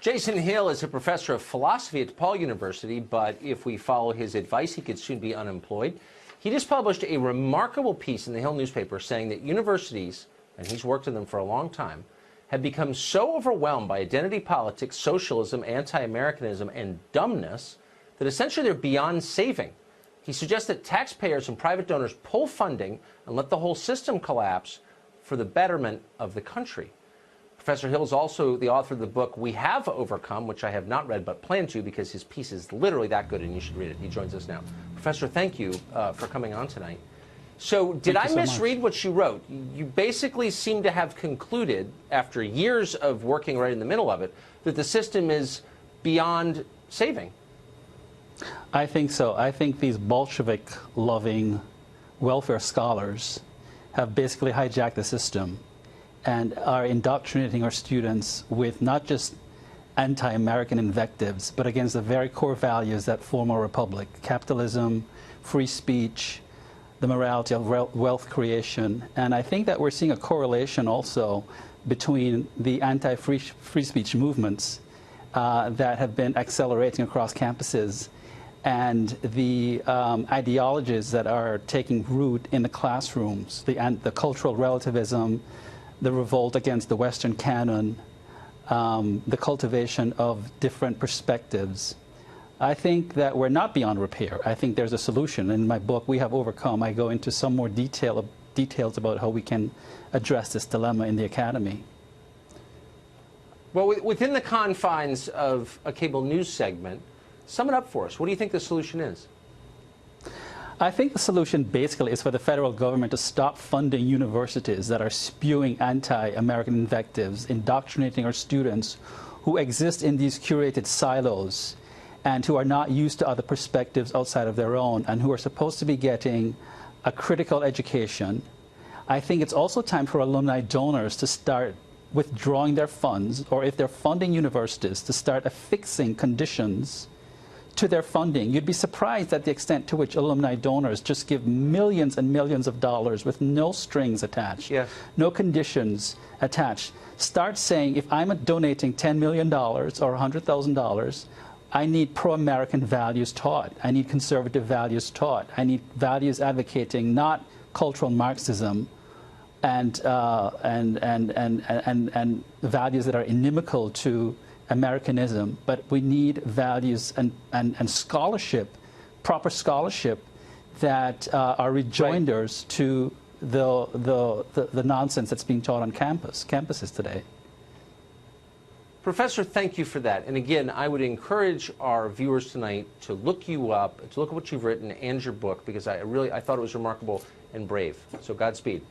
Jason Hill is a professor of philosophy at DePaul University, but if we follow his advice, he could soon be unemployed. He just published a remarkable piece in the Hill newspaper saying that universities, and he's worked in them for a long time, have become so overwhelmed by identity politics, socialism, anti-Americanism, and dumbness that essentially they're beyond saving. He suggests that taxpayers and private donors pull funding and let the whole system collapse for the betterment of the country. Professor Hill is also the author of the book We Have Overcome, which I have not read but plan to because his piece is literally that good and you should read it. He joins us now. Professor, thank you for coming on tonight. So did I misread what you wrote? You basically seem to have concluded, after years of working right in the middle of it, that the system is beyond saving. I think so. I think these Bolshevik-loving welfare scholars have basically hijacked the system and are indoctrinating our students with not just anti-American invectives, but against the very core values that form our republic: capitalism, free speech, the morality of wealth creation. And I think that we're seeing a correlation also between the anti-free speech movements that have been accelerating across campuses and the ideologies that are taking root in the classrooms, the cultural relativism, the revolt against the Western canon, the cultivation of different perspectives. I think that we're not beyond repair. I think there's a solution. In my book, We Have Overcome, I go into some more details about how we can address this dilemma in the academy. Well, within the confines of a cable news segment, sum it up for us. What do you think the solution is? I think the solution basically is for the federal government to stop funding universities that are spewing anti-American invectives, indoctrinating our students who exist in these curated silos and who are not used to other perspectives outside of their own and who are supposed to be getting a critical education. I think it's also time for alumni donors to start withdrawing their funds, or if they're funding universities, to start affixing conditions to their funding. You'd be surprised at the extent to which alumni donors just give millions and millions of dollars with no strings attached, no conditions attached. Start saying, if I'm donating $10 million or $100,000, I need pro-American values taught. I need conservative values taught. I need values advocating not cultural Marxism and values that are inimical to Americanism, but we need values and scholarship, proper scholarship that are rejoinders to the nonsense that's being taught on campuses today. Professor, thank you for that. And again, I would encourage our viewers tonight to look you up, to look at what you've written and your book, because I thought it was remarkable and brave. So Godspeed.